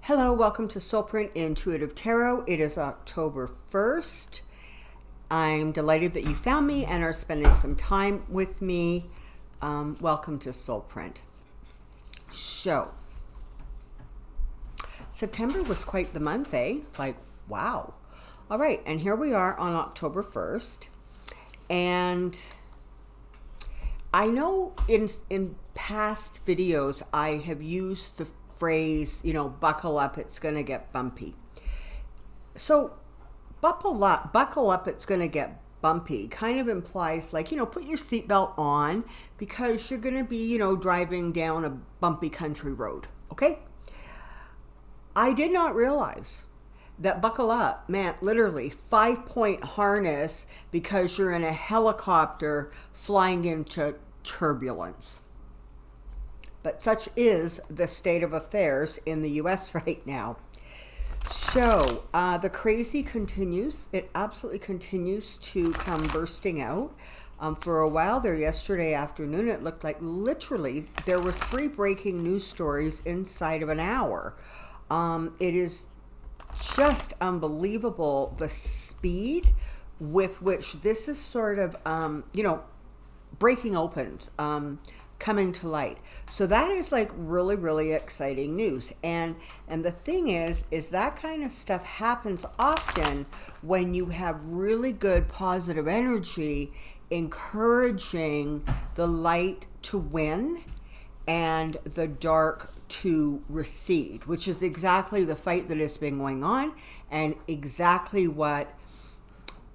Hello, welcome to Soulprint Intuitive Tarot. It is October 1st. I'm delighted that you found me and are spending some time with me. Welcome to Soulprint. So, September was quite the month, eh? Like, wow. All right, and here we are on October 1st. And I know in past videos I have used the phrase, buckle up, it's going to get bumpy. So buckle up, it's going to get bumpy kind of implies like, put your seatbelt on because you're going to be, driving down a bumpy country road. Okay. I did not realize that buckle up meant literally 5-point harness because you're in a helicopter flying into turbulence. But such is the state of affairs in the U.S. right now. So the crazy continues. It absolutely continues to come bursting out. For a while there yesterday afternoon, it looked like literally there were 3 breaking news stories inside of an hour. It is just unbelievable the speed with which this is sort of, breaking open. Coming to light. So that is like really, really exciting news. And the thing is that kind of stuff happens often when you have really good positive energy encouraging the light to win and the dark to recede, which is exactly the fight that has been going on and exactly what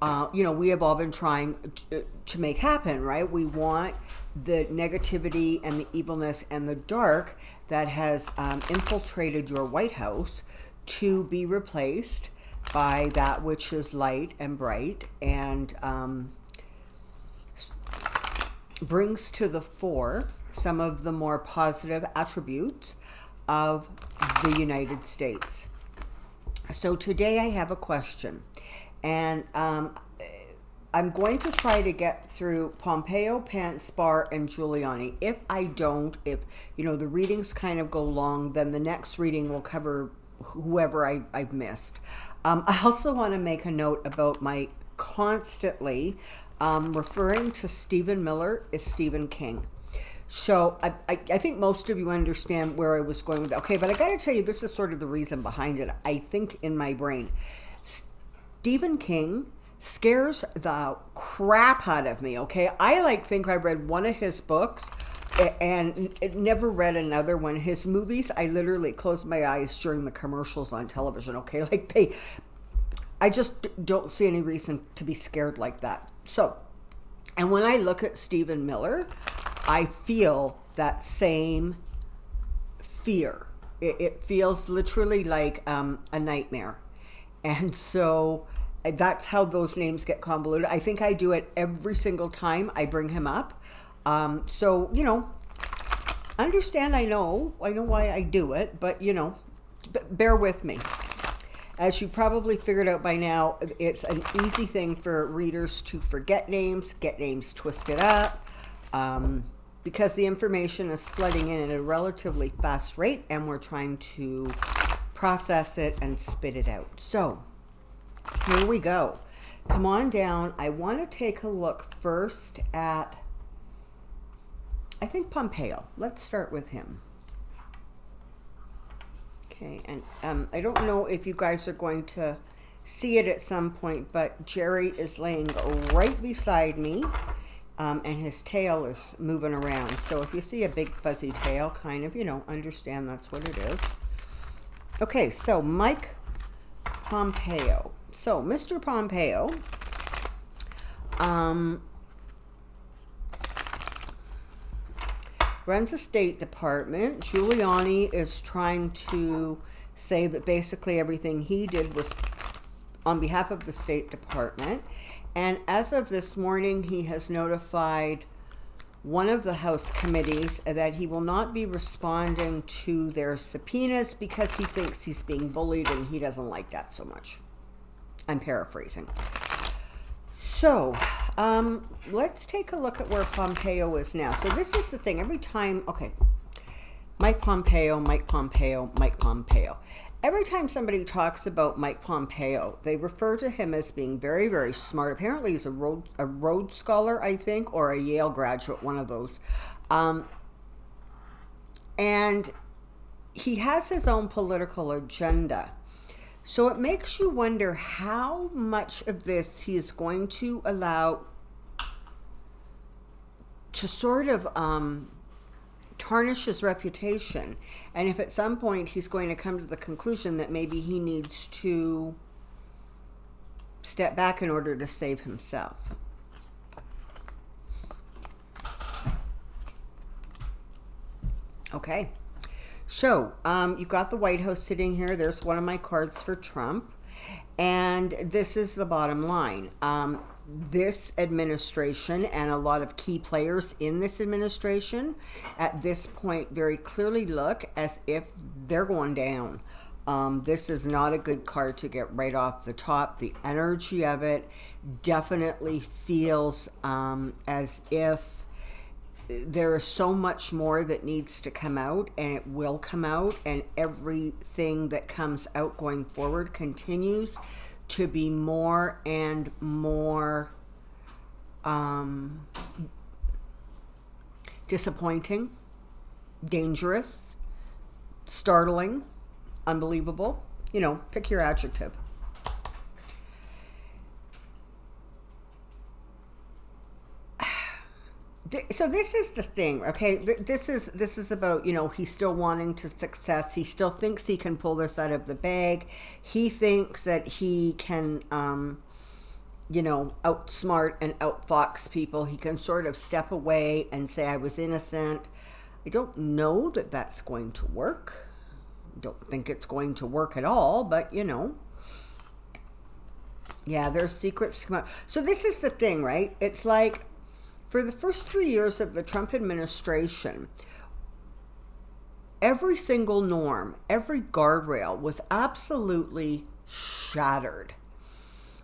we have all been trying to make happen, right? We want the negativity and the evilness and the dark that has infiltrated your White House to be replaced by that which is light and bright and brings to the fore some of the more positive attributes of the United States. So today I have a question. And I'm going to try to get through Pompeo, Pence, Barr, and Giuliani. If I don't, if the readings kind of go long, then the next reading will cover whoever I've missed. I also want to make a note about my constantly referring to Stephen Miller as Stephen King. So I think most of you understand where I was going with that. Okay, but I got to tell you, this is sort of the reason behind it, I think, in my brain. Stephen King scares the crap out of me, okay? I think I read one of his books and never read another one. His movies, I literally closed my eyes during the commercials on television, okay? I just don't see any reason to be scared like that. So, and when I look at Stephen Miller, I feel that same fear. It feels literally like a nightmare. And so that's how those names get convoluted. I think I do it every single time I bring him up. So, understand I know why I do it, but, bear with me. As you probably figured out by now, it's an easy thing for readers to forget names, get names twisted up, because the information is flooding in at a relatively fast rate, and we're trying to process it and spit it out. So, here we go. Come on down. I want to take a look first at, I think, Pompeo. Let's start with him. Okay, and I don't know if you guys are going to see it at some point, but Jerry is laying right beside me, and his tail is moving around. So if you see a big fuzzy tail, kind of, understand that's what it is. Okay, so Mike Pompeo. So Mr. Pompeo runs a State Department. Giuliani is trying to say that basically everything he did was on behalf of the State Department. And as of this morning, he has notified one of the House committees that he will not be responding to their subpoenas because he thinks he's being bullied and he doesn't like that so much. I'm paraphrasing. So, let's take a look at where Pompeo is now. So this is the thing. Every time, okay, Mike Pompeo, Mike Pompeo, Mike Pompeo. Every time somebody talks about Mike Pompeo, they refer to him as being very, very smart. Apparently, he's a Rhodes Scholar, I think, or a Yale graduate, one of those. And he has his own political agenda. So it makes you wonder how much of this he is going to allow to sort of tarnish his reputation. And if at some point he's going to come to the conclusion that maybe he needs to step back in order to save himself. Okay. So, you've got the White House sitting here. There's one of my cards for Trump. And this is the bottom line. This administration and a lot of key players in this administration at this point very clearly look as if they're going down. This is not a good card to get right off the top. The energy of it definitely feels as if there is so much more that needs to come out, and it will come out, and everything that comes out going forward continues to be more and more disappointing, dangerous, startling, unbelievable. You know, pick your adjective. So this is the thing, okay? This is about, you know, he's still wanting to success. He still thinks he can pull this out of the bag. He thinks that he can, you know, outsmart and outfox people. He can sort of step away and say, I was innocent. I don't know that that's going to work. I don't think it's going to work at all, but, you know. Yeah, there's secrets to come out. So this is the thing, right? It's like, for the first 3 years of the Trump administration, every single norm, every guardrail was absolutely shattered.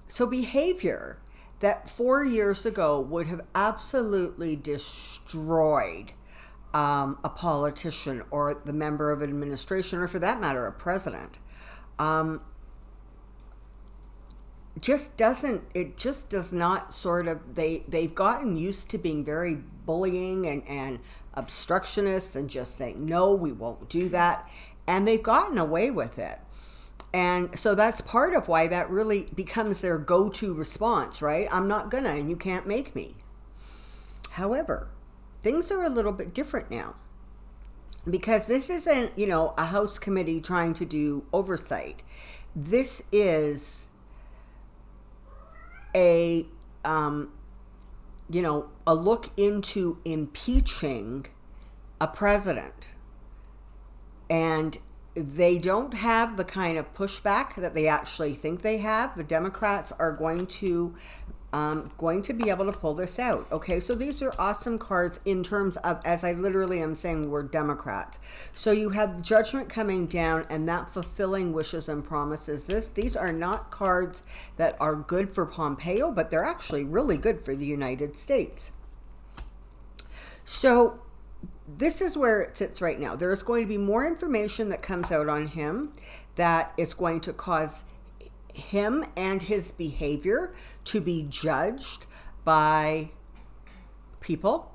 So behavior that 4 years ago would have absolutely destroyed a politician or the member of an administration, or for that matter, a president, just does not sort of, they've gotten used to being very bullying and obstructionists and just saying, no, we won't do that. And they've gotten away with it. And so that's part of why that really becomes their go-to response, right? I'm not gonna, and you can't make me. However, things are a little bit different now, because this isn't, you know, a House committee trying to do oversight. This is a look into impeaching a president. And they don't have the kind of pushback that they actually think they have. The Democrats are going to be able to pull this out. Okay, so these are awesome cards in terms of, as I literally am saying the word Democrats. So you have the judgment coming down and that fulfilling wishes and promises. These are not cards that are good for Pompeo, but they're actually really good for the United States. So this is where it sits right now. There is going to be more information that comes out on him that is going to cause him and his behavior to be judged by people.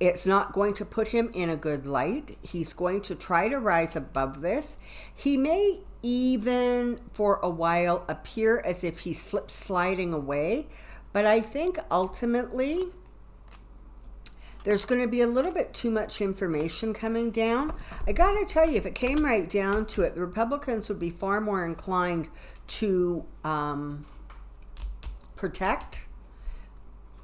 It's not going to put him in a good light. He's going to try to rise above this. He may even for a while appear as if he slips sliding away, but I think ultimately there's going to be a little bit too much information coming down. I got to tell you, if it came right down to it, the Republicans would be far more inclined to protect,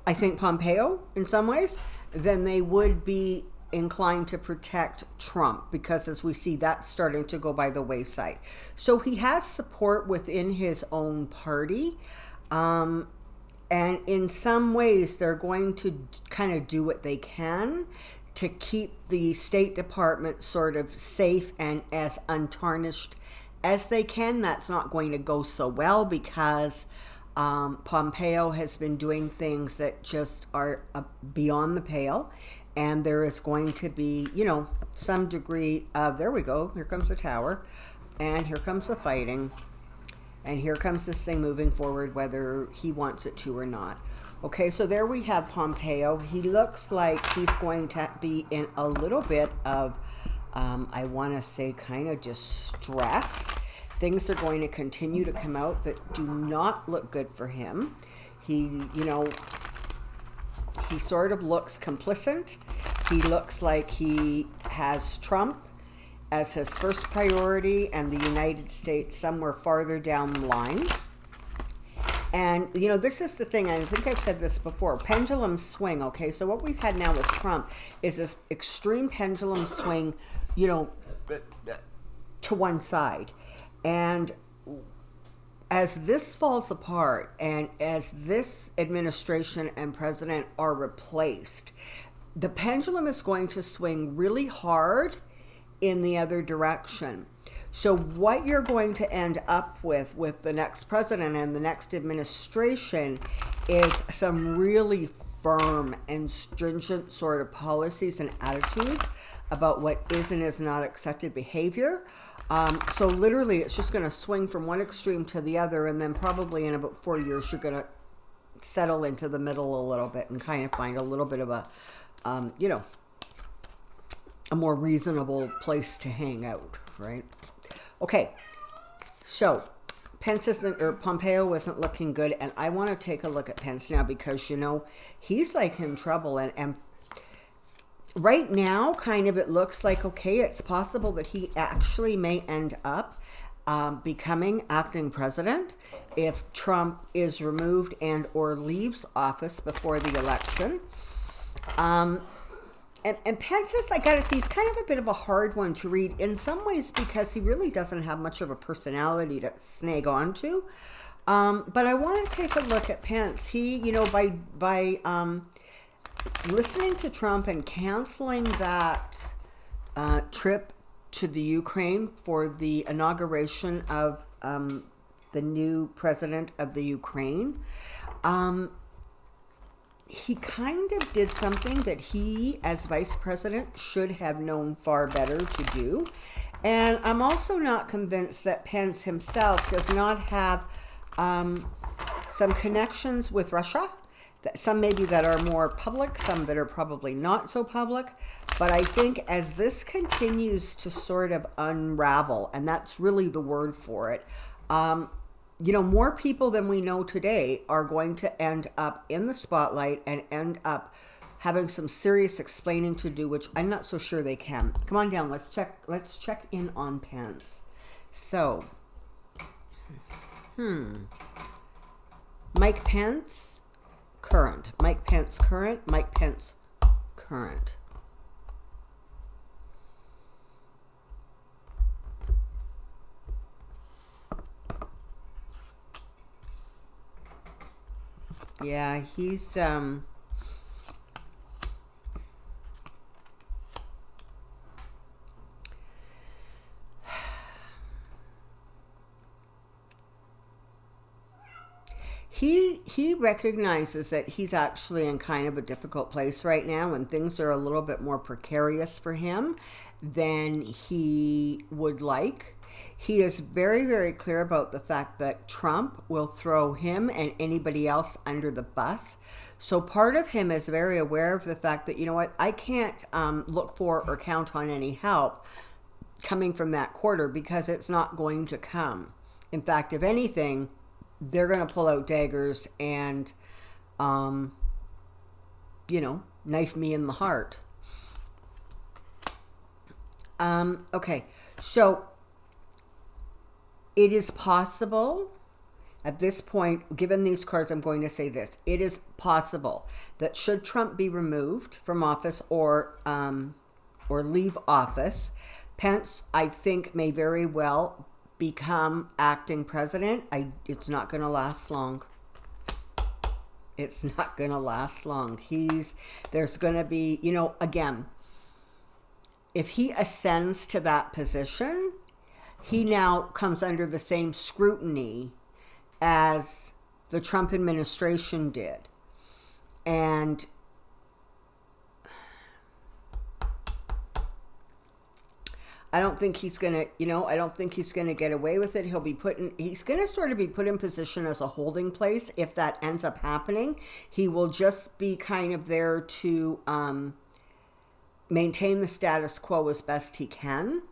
I think, Pompeo in some ways than they would be inclined to protect Trump, because as we see, that's starting to go by the wayside. So he has support within his own party. And in some ways, they're going to kind of do what they can to keep the State Department sort of safe and as untarnished as they can. That's not going to go so well, because Pompeo has been doing things that just are beyond the pale. And there is going to be, you know, some degree of, there we go, here comes the tower, And here comes the fighting. And here comes this thing moving forward, whether he wants it to or not. Okay, so there we have Pompeo. He looks like he's going to be in a little bit of, I want to say, kind of distress. Things are going to continue to come out that do not look good for him. He, you know, he sort of looks complicit. He looks like he has Trump as his first priority and the United States somewhere farther down the line. And, you know, this is the thing, I think I've said this before, pendulum swing, okay? So what we've had now with Trump is this extreme pendulum swing, you know, to one side. And as this falls apart and as this administration and president are replaced, the pendulum is going to swing really hard in the other direction. So what you're going to end up with the next president and the next administration is some really firm and stringent sort of policies and attitudes about what is and is not accepted behavior. So literally it's just going to swing from one extreme to the other, and then probably in about 4 years you're going to settle into the middle a little bit and kind of find a little bit of a, you know, a more reasonable place to hang out, right? Okay, so Pence isn't, or Pompeo isn't looking good, and I want to take a look at Pence now because, you know, he's like in trouble, and right now, kind of, it looks like, okay, it's possible that he actually may end up becoming acting president if Trump is removed and or leaves office before the election. And Pence is, I gotta see, he's kind of a bit of a hard one to read in some ways because he really doesn't have much of a personality to snag onto. But I want to take a look at Pence. He, you know, by listening to Trump and canceling that trip to the Ukraine for the inauguration of the new president of the Ukraine, he kind of did something that he, as vice president, should have known far better to do. And I'm also not convinced that Pence himself does not have some connections with Russia. Some maybe that are more public, some that are probably not so public. But I think as this continues to sort of unravel, and that's really the word for it, you know, more people than we know today are going to end up in the spotlight and end up having some serious explaining to do, which I'm not so sure they can. Come on down, let's check in on Pence. So, Mike Pence, current. Mike Pence, current. Mike Pence, current. Yeah, he's he recognizes that he's actually in kind of a difficult place right now, and things are a little bit more precarious for him than he would like. He is very, very clear about the fact that Trump will throw him and anybody else under the bus. So part of him is very aware of the fact that, you know what, I can't look for or count on any help coming from that quarter because it's not going to come. In fact, if anything, they're going to pull out daggers and, you know, knife me in the heart. Okay, so it is possible at this point, given these cards, I'm going to say this. It is possible that should Trump be removed from office or leave office, Pence, I think, may very well become acting president. It's not going to last long. It's not going to last long. There's going to be, you know, again, if he ascends to that position, he now comes under the same scrutiny as the Trump administration did. And I don't think he's going to, I don't think he's going to get away with it. He's going to sort of be put in position as a holding place. If that ends up happening, he will just be kind of there to maintain the status quo as best he can.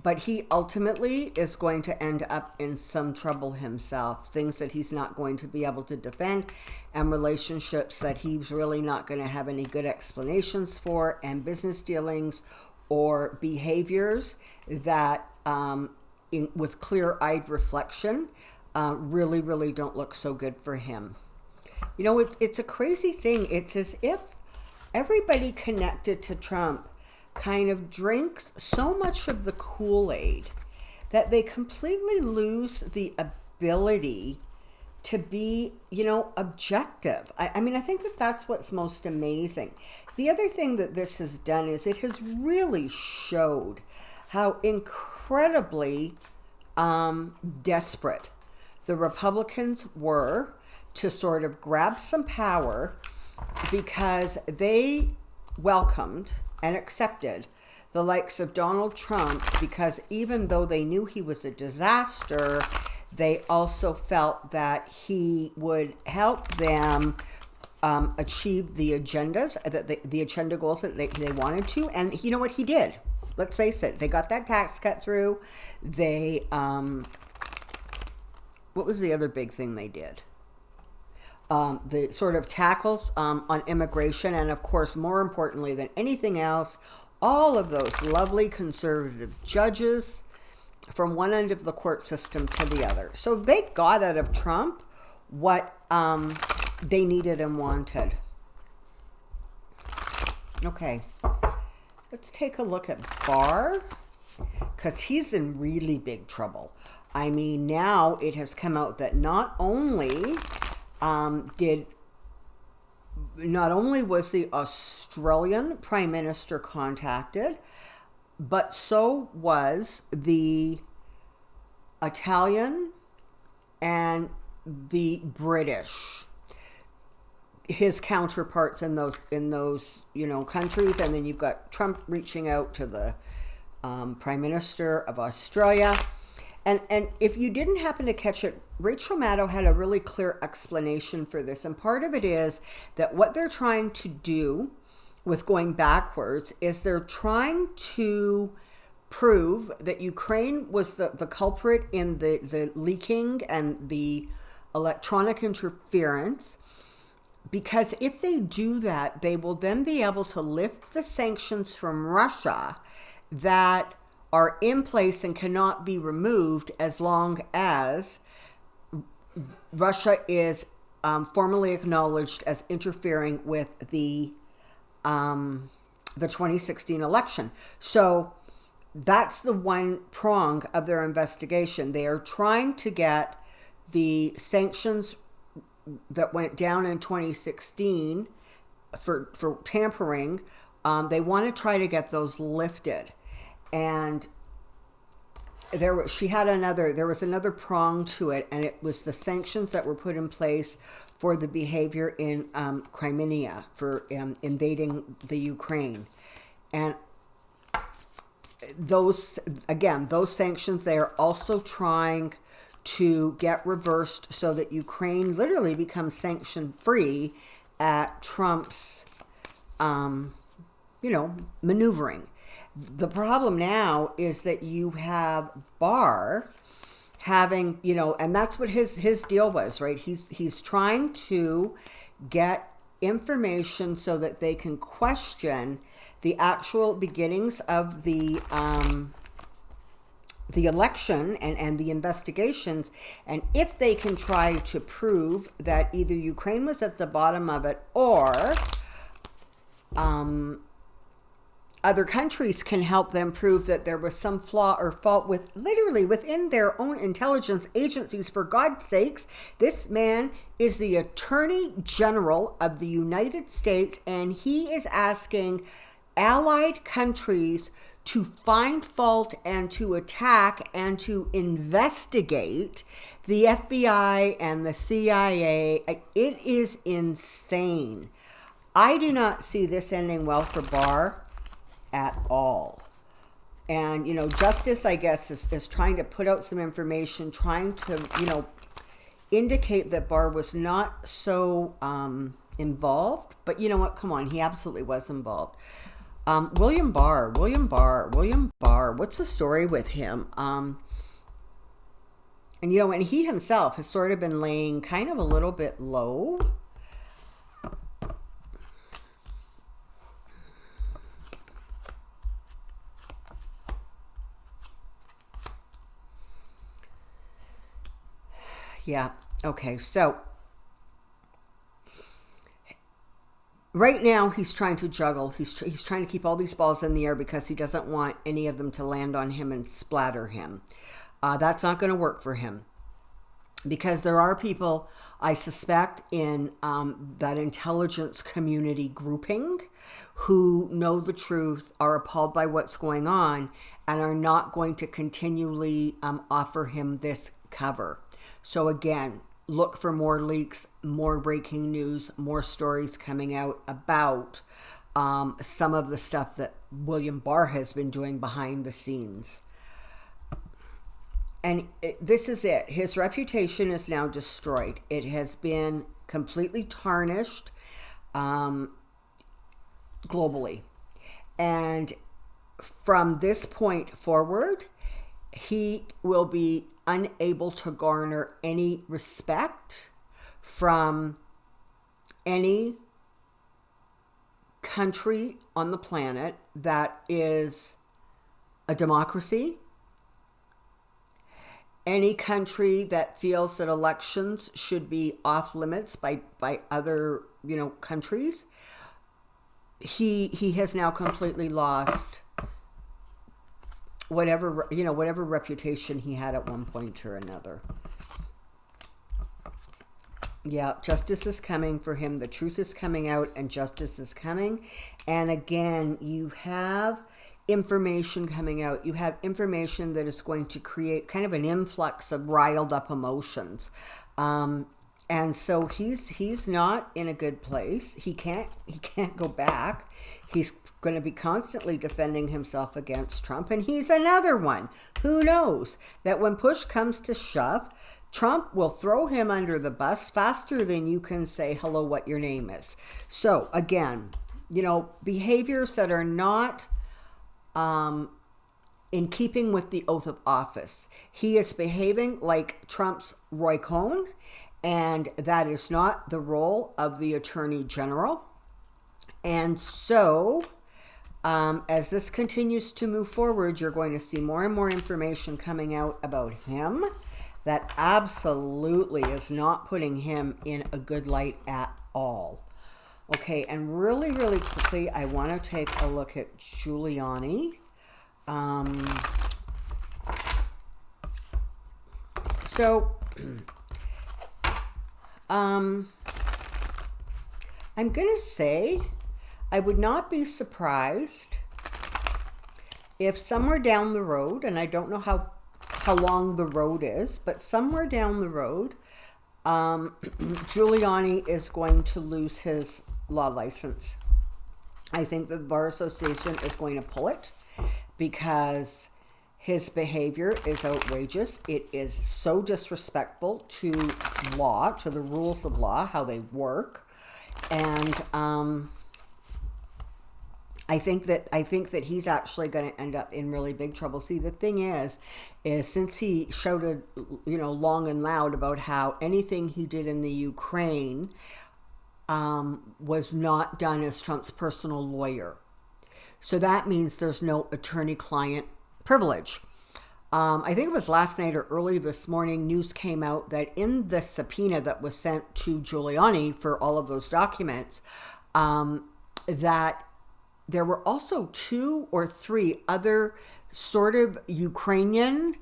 But he ultimately is going to end up in some trouble himself, things that he's not going to be able to defend, and relationships that he's really not going to have any good explanations for, and business dealings or behaviors that, with clear-eyed reflection, really, really don't look so good for him. It's a crazy thing. It's as if everybody connected to Trump kind of drinks so much of the Kool-Aid that they completely lose the ability to be, objective. I mean, I think that that's what's most amazing. The other thing that this has done is it has really showed how incredibly desperate the Republicans were to sort of grab some power, because they welcomed and accepted the likes of Donald Trump, because even though they knew he was a disaster, they also felt that he would help them achieve the agendas, the agenda goals that they wanted to. And you know what he did? Let's face it, they got that tax cut through. They, what was the other big thing they did? The sort of tackles on immigration, and of course, more importantly than anything else, all of those lovely conservative judges from one end of the court system to the other. So they got out of Trump what they needed and wanted. Okay, let's take a look at Barr, because he's in really big trouble. I mean, now it has come out that not only was the Australian Prime Minister contacted, but so was the Italian and the British, his counterparts in those countries. And then you've got Trump reaching out to the Prime Minister of Australia. And if you didn't happen to catch it, Rachel Maddow had a really clear explanation for this. And part of it is that what they're trying to do with going backwards is they're trying to prove that Ukraine was the culprit in the leaking and the electronic interference. Because if they do that, they will then be able to lift the sanctions from Russia that are in place and cannot be removed as long as Russia is formally acknowledged as interfering with the 2016 election. So that's the one prong of their investigation. They are trying to get the sanctions that went down in 2016 for tampering. They want to try to get those lifted. And there was another prong to it, and it was the sanctions that were put in place for the behavior in Crimea, for invading the Ukraine. And those sanctions, they are also trying to get reversed so that Ukraine literally becomes sanction free at Trump's, maneuvering. The problem now is that you have Barr having, and that's what his deal was, right? He's trying to get information so that they can question the actual beginnings of the election and the investigations. And if they can try to prove that either Ukraine was at the bottom of it, or other countries can help them prove that there was some flaw or fault within their own intelligence agencies. For God's sakes, this man is the Attorney General of the United States, and he is asking allied countries to find fault and to attack and to investigate the FBI and the CIA. It is insane. I do not see this ending well for Barr. at all. And, you know, Justice, I guess, is trying to put out some information, trying to, you know, indicate that Barr was not so involved. But you know what? Come on, he absolutely was involved. William Barr. What's the story with him? And, you know, and he himself has sort of been laying kind of a little bit low. Yeah. Okay. So right now he's trying to juggle. He's trying to keep all these balls in the air because he doesn't want any of them to land on him and splatter him. That's not going to work for him, because there are people, I suspect, in that intelligence community grouping who know the truth, are appalled by what's going on, and are not going to continually offer him this cover. So again, look for more leaks, more breaking news, more stories coming out about some of the stuff that William Barr has been doing behind the scenes. And this is it. His reputation is now destroyed. It has been completely tarnished globally. And from this point forward, he will be unable to garner any respect from any country on the planet that is a democracy, any country that feels that elections should be off limits by other, you know, countries. He has now completely lost whatever reputation he had at one point or another. Yeah, justice is coming for him. The truth is coming out, and justice is coming. And again, you have information coming out. You have information that is going to create kind of an influx of riled up emotions. And so he's not in a good place. He can't go back. He's going to be constantly defending himself against Trump, and he's another one who knows that when push comes to shove, Trump will throw him under the bus faster than you can say hello, what your name is. So again, you know, behaviors that are not in keeping with the oath of office. He is behaving like Trump's Roy Cohn, and that is not the role of the Attorney General. And so as this continues to move forward, you're going to see more and more information coming out about him that absolutely is not putting him in a good light at all. Okay, and really, really quickly, I want to take a look at Giuliani. I'm going to say I would not be surprised if somewhere down the road, and I don't know how long the road is, but somewhere down the road, Giuliani is going to lose his law license. I think the Bar Association is going to pull it because his behavior is outrageous. It is so disrespectful to law, to the rules of law, how they work. And I think that he's actually going to end up in really big trouble. See, the thing is since he shouted, you know, long and loud about how anything he did in the Ukraine was not done as Trump's personal lawyer. So that means there's no attorney-client privilege. I think it was last night or early this morning, news came out that in the subpoena that was sent to Giuliani for all of those documents, that there were also 2 or 3 other sort of Ukrainian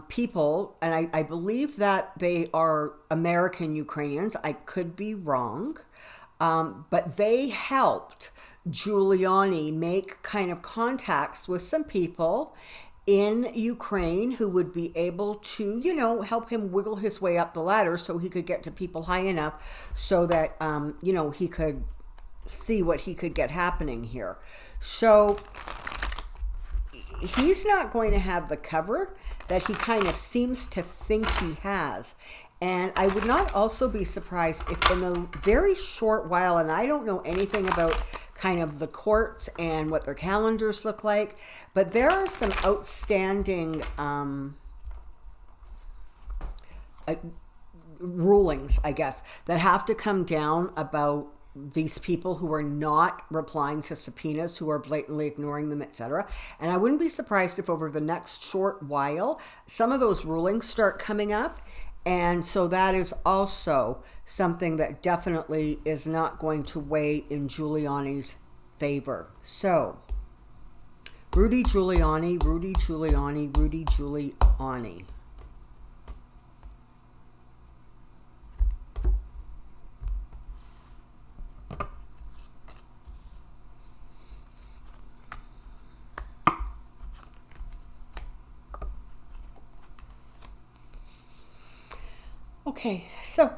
people, and I believe that they are American Ukrainians. I could be wrong, but they helped Giuliani make kind of contacts with some people in Ukraine who would be able to, you know, help him wiggle his way up the ladder so he could get to people high enough so that, you know, he could see what he could get happening here. So he's not going to have the cover that he kind of seems to think he has. And I would not also be surprised if in a very short while, and I don't know anything about kind of the courts and what their calendars look like, but there are some outstanding rulings, I guess, that have to come down about these people who are not replying to subpoenas, who are blatantly ignoring them, etc. And I wouldn't be surprised if over the next short while, some of those rulings start coming up. And so that is also something that definitely is not going to weigh in Giuliani's favor. So, Rudy Giuliani, Rudy Giuliani, Rudy Giuliani. Okay, so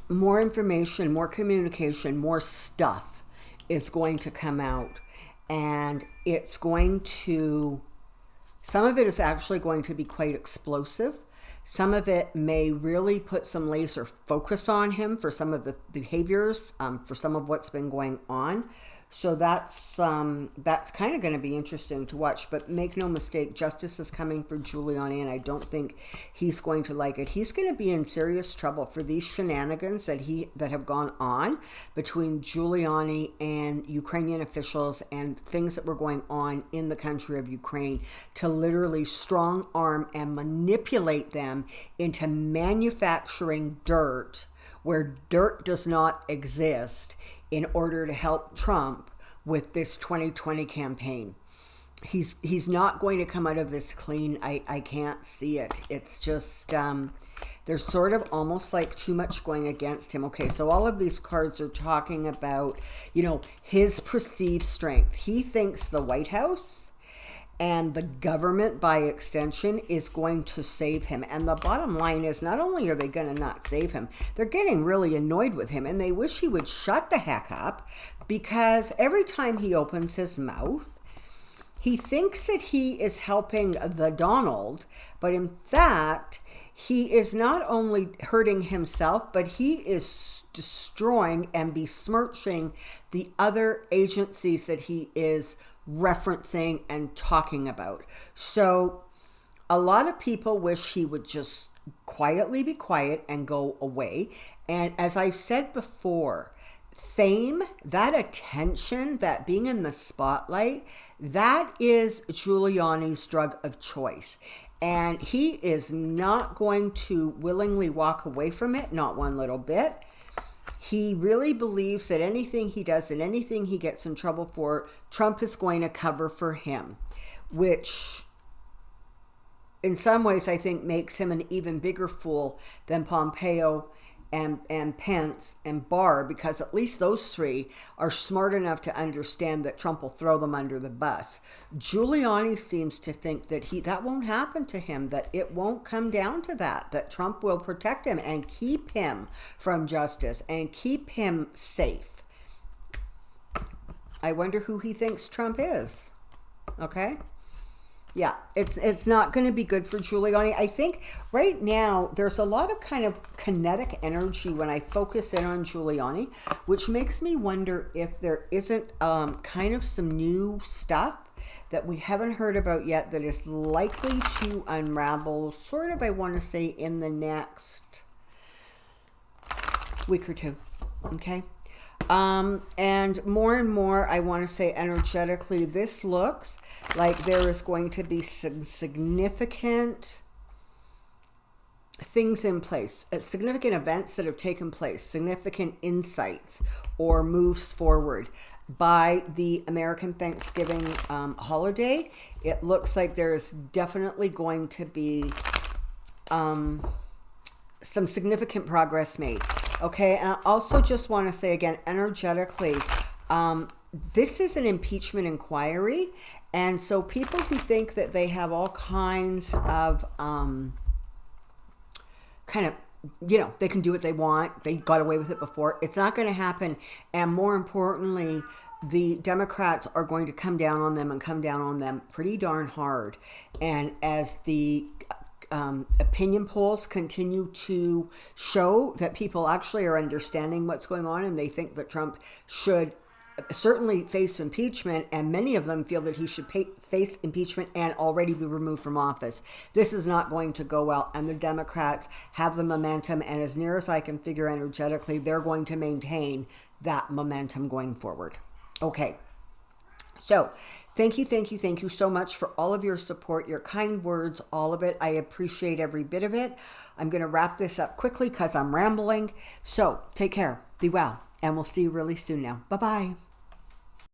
more information, more communication, more stuff is going to come out, and it's going to, some of it is actually going to be quite explosive. Some of it may really put some laser focus on him for some of the behaviors, for some of what's been going on. So that's kind of going to be interesting to watch. But make no mistake, justice is coming for Giuliani, and I don't think he's going to like it. He's going to be in serious trouble for these shenanigans that have gone on between Giuliani and Ukrainian officials, and things that were going on in the country of Ukraine, to literally strong arm and manipulate them into manufacturing dirt where dirt does not exist, in order to help Trump with this 2020 campaign. He's not going to come out of this clean. I can't see it. It's just, there's sort of almost like too much going against him. Okay, so all of these cards are talking about, his perceived strength. He thinks the White House and the government, by extension, is going to save him. And the bottom line is, not only are they going to not save him, they're getting really annoyed with him, and they wish he would shut the heck up, because every time he opens his mouth, he thinks that he is helping the Donald, but in fact, he is not only hurting himself, but he is destroying and besmirching the other agencies that he is referencing and talking about. So a lot of people wish he would just quietly be quiet and go away. And as I said before, fame, that attention, that being in the spotlight, that is Giuliani's drug of choice. And he is not going to willingly walk away from it, not one little bit. He really believes that anything he does and anything he gets in trouble for, Trump is going to cover for him, which in some ways I think makes him an even bigger fool than Pompeo and Pence and Barr, because at least those three are smart enough to understand that Trump will throw them under the bus. Giuliani seems to think that that won't happen to him, that it won't come down to that Trump will protect him and keep him from justice and keep him safe. I wonder who he thinks Trump is. Okay? Yeah, it's not going to be good for Giuliani. I think right now there's a lot of kind of kinetic energy when I focus in on Giuliani, which makes me wonder if there isn't kind of some new stuff that we haven't heard about yet that is likely to unravel, sort of, I want to say, in the next week or two. Okay? And more, I want to say energetically, this looks like there is going to be some significant things in place, significant events that have taken place, significant insights or moves forward by the American Thanksgiving holiday. It looks like there is definitely going to be some significant progress made. Okay, and I also just want to say again, energetically, this is an impeachment inquiry, and so people who think that they have all kinds of they can do what they want, they got away with it before, it's not going to happen. And more importantly, the Democrats are going to come down on them and come down on them pretty darn hard. And as the opinion polls continue to show that people actually are understanding what's going on, and they think that Trump should certainly face impeachment, and many of them feel that he should face impeachment and already be removed from office. This is not going to go well, and the Democrats have the momentum, and as near as I can figure energetically, they're going to maintain that momentum going forward. Okay. So thank you so much for all of your support, your kind words, all of it. I appreciate every bit of it. I'm going to wrap this up quickly because I'm rambling. So take care, be well, and we'll see you really soon now. Bye-bye.